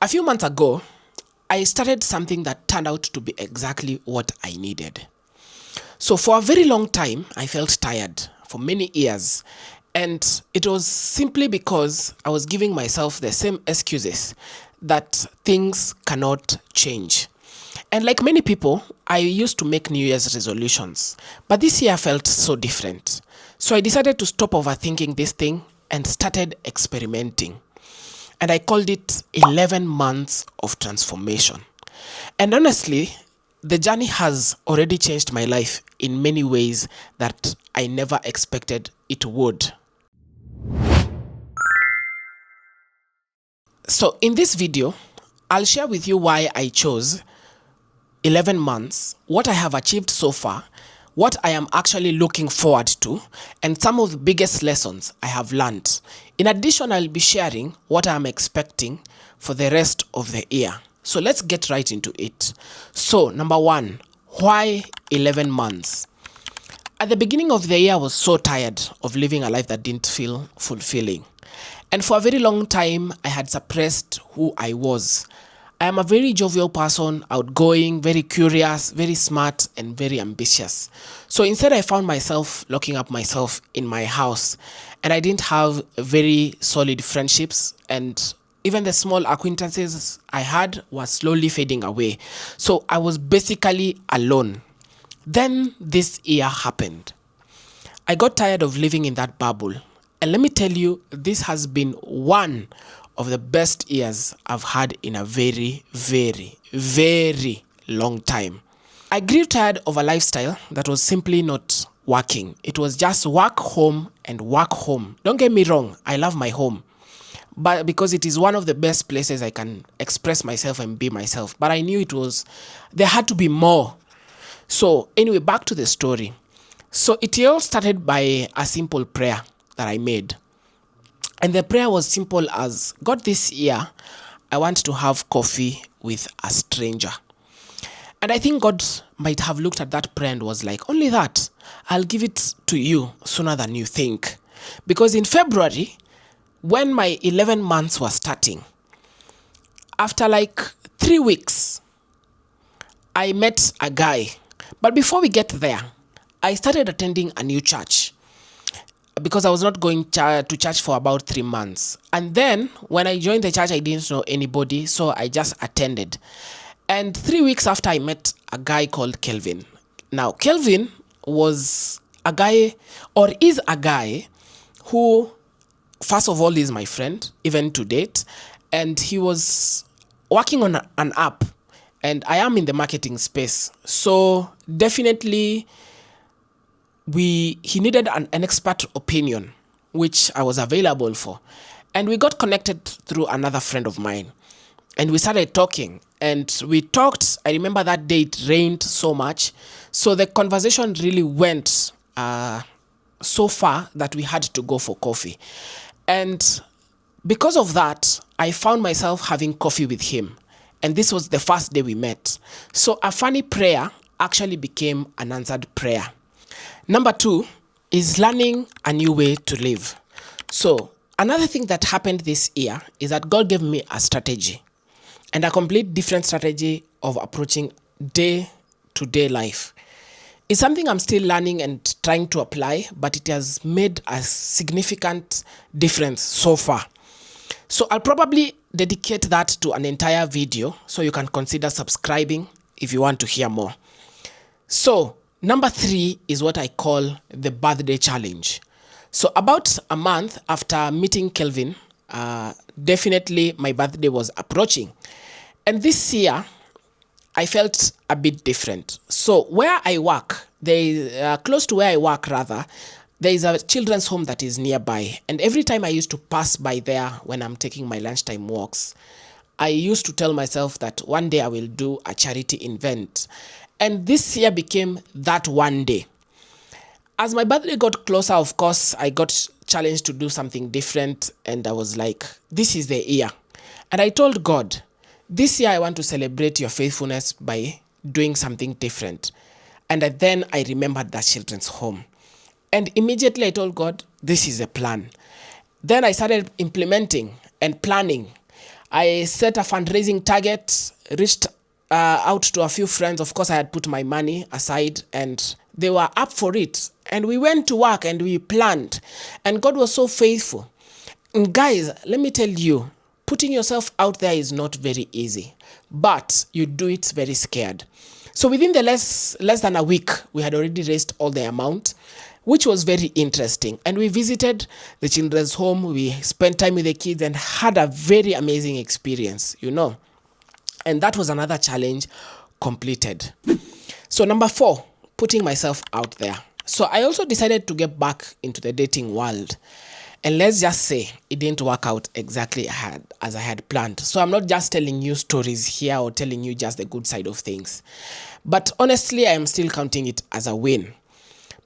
A few months ago, I started something that turned out to be exactly what I needed. So, for a very long time, I felt tired for many years. And it was simply because I was giving myself the same excuses that things cannot change. And like many people, I used to make New Year's resolutions. But this year felt so different. So I decided to stop overthinking this thing and started experimenting. And I called it 11 months of transformation. And honestly, the journey has already changed my life in many ways that I never expected it would. So, in this video, I'll share with you why I chose 11 months, what I have achieved so far, what I am actually looking forward to, and some of the biggest lessons I have learned. In addition, I'll be sharing what I'm expecting for the rest of the year. So let's get right into it. So, number one, why 11 months? At the beginning of the year, I was so tired of living a life that didn't feel fulfilling. And for a very long time, I had suppressed who I was. I am a very jovial person, outgoing, very curious, very smart, and very ambitious. So instead, I found myself locking up myself in my house, and I didn't have very solid friendships, and even the small acquaintances I had were slowly fading away. So I was basically alone. Then this year happened. I got tired of living in that bubble. And let me tell you, this has been one of the best years I've had in a very, very, very long time. I grew tired of a lifestyle that was simply not working. It was just work home and work home. Don't get me wrong, I love my home. But because it is one of the best places I can express myself and be myself. But I knew there had to be more. So anyway, back to the story. So it all started by a simple prayer that I made. And the prayer was simple as, God, this year, I want to have coffee with a stranger. And I think God might have looked at that prayer and was like, only that, I'll give it to you sooner than you think. Because in February, when my 11 months were starting, after like 3 weeks, I met a guy. But before we get there, I started attending a new church because I was not going to church for about 3 months. And then when I joined the church, I didn't know anybody, so I just attended. And 3 weeks after, I met a guy called Kelvin. Now, Kelvin was a guy, or is a guy, who, first of all, is my friend, even to date. And he was working on an app, and I am in the marketing space. So definitely, he needed an expert opinion, which I was available for. And we got connected through another friend of mine. And we started talking. And we talked. I remember that day it rained so much. So the conversation really went so far that we had to go for coffee. And because of that, I found myself having coffee with him. And this was the first day we met. So a funny prayer actually became an answered prayer. Number 2 is learning a new way to live. So another thing that happened this year is that God gave me a strategy, and a complete different strategy of approaching day-to-day life. It's something I'm still learning and trying to apply, but it has made a significant difference so far. So I'll probably dedicate that to an entire video, so you can consider subscribing if you want to hear more. So number 3 is what I call the birthday challenge. So about a month after meeting Kelvin, definitely my birthday was approaching. And this year, I felt a bit different. So where I work, close to where I work rather, there is a children's home that is nearby. And every time I used to pass by there when I'm taking my lunchtime walks, I used to tell myself that one day I will do a charity event. And this year became that one day. As my birthday got closer, of course, I got challenged to do something different. And I was like, this is the year. And I told God, this year I want to celebrate your faithfulness by doing something different. And then I remembered that children's home. And immediately I told God, this is a plan. Then I started implementing and planning. I set a fundraising target, reached out to a few friends. Of course, I had put my money aside and they were up for it. And we went to work and we planned. And God was so faithful. And guys, let me tell you, putting yourself out there is not very easy, but you do it very scared. So within the less than a week, we had already raised all the amount, which was very interesting. And we visited the children's home. We spent time with the kids and had a very amazing experience, you know. And that was another challenge completed. So number 4, putting myself out there. So I also decided to get back into the dating world. And let's just say it didn't work out exactly as I had planned. So I'm not just telling you stories here or telling you just the good side of things. But honestly, I am still counting it as a win.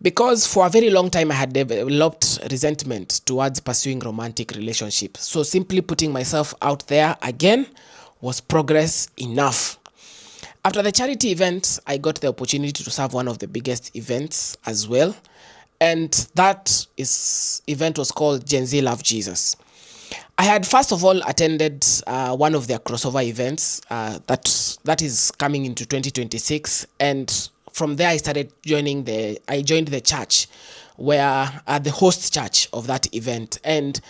Because for a very long time, I had developed resentment towards pursuing romantic relationships. So simply putting myself out there again was progress enough. After the charity event, I got the opportunity to serve one of the biggest events as well. And that event was called Gen Z Love Jesus. I had first of all attended one of their crossover events that is coming into 2026, and from there I joined the church where the host church of that event. And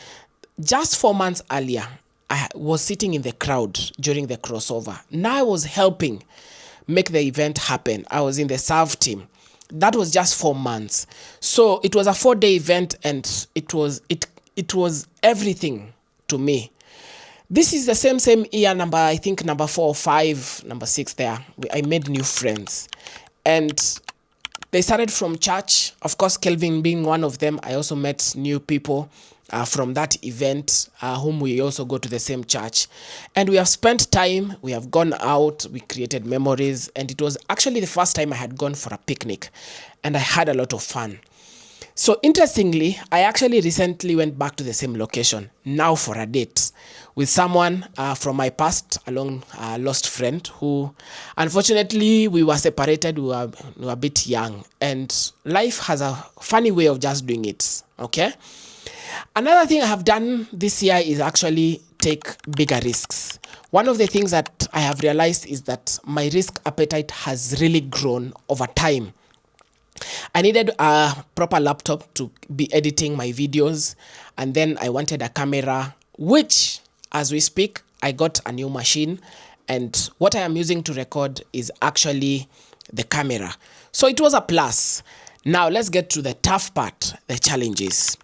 just 4 months earlier, I was sitting in the crowd during the crossover. Now I was helping make the event happen. I was in the serve team. That was just 4 months. So it was a 4-day event, and it was everything to me. This is the same year, I think number 4 or 5, number 6 there. I made new friends. And they started from church. Of course, Kelvin being one of them. I also met new people from that event, whom we also go to the same church. And we have spent time, we have gone out, we created memories. And it was actually the first time I had gone for a picnic. And I had a lot of fun. So interestingly, I actually recently went back to the same location, now for a date, with someone from my past, a long lost friend who, unfortunately, we were separated, we were a bit young. And life has a funny way of just doing it, okay? Another thing I have done this year is actually take bigger risks. One of the things that I have realized is that my risk appetite has really grown over time. I needed a proper laptop to be editing my videos, and then I wanted a camera, which, as we speak, I got a new machine, and what I am using to record is actually the camera. So it was a plus. Now let's get to the tough part, the challenges.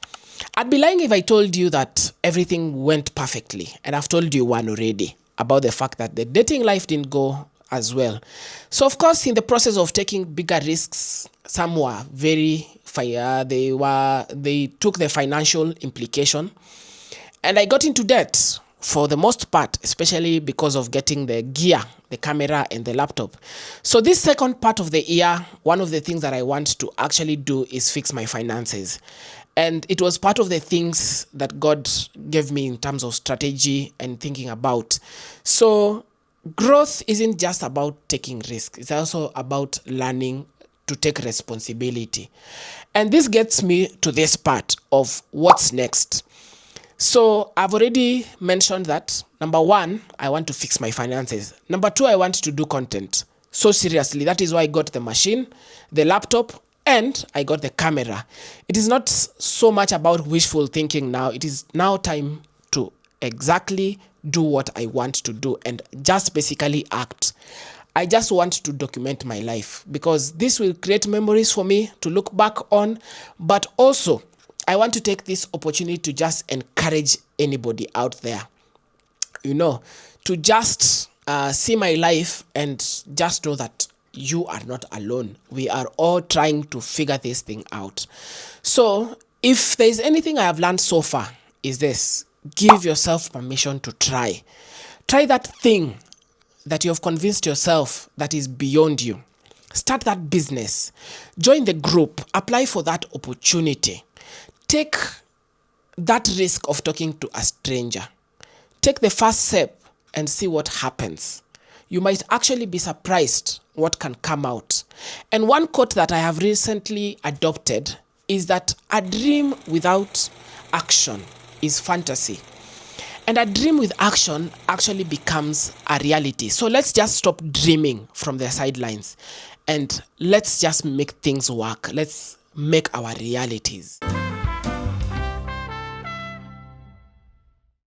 I'd be lying if I told you that everything went perfectly, and I've told you one already about the fact that the dating life didn't go as well. So of course, in the process of taking bigger risks, some were they took the financial implication, and I got into debt for the most part, especially because of getting the gear, the camera and the laptop. So this second part of the year, one of the things that I want to actually do is fix my finances. And it was part of the things that God gave me in terms of strategy and thinking about. So growth isn't just about taking risks. It's also about learning to take responsibility. And this gets me to this part of what's next. So I've already mentioned that, number 1, I want to fix my finances. Number 2, I want to do content. So seriously, that is why I got the machine, the laptop, and I got the camera. It is not so much about wishful thinking now. It is now time to exactly do what I want to do and just basically act. I just want to document my life because this will create memories for me to look back on. But also, I want to take this opportunity to just encourage anybody out there, to just see my life and just know that you are not alone. We are all trying to figure this thing out. So if there's anything I have learned so far is this: give yourself permission to try. Try that thing that you have convinced yourself that is beyond you. Start that business. Join the group. Apply for that opportunity. Take that risk of talking to a stranger. Take the first step and see what happens. You might actually be surprised what can come out. And one quote that I have recently adopted is that a dream without action is fantasy. And a dream with action actually becomes a reality. So let's just stop dreaming from the sidelines and let's just make things work. Let's make our realities.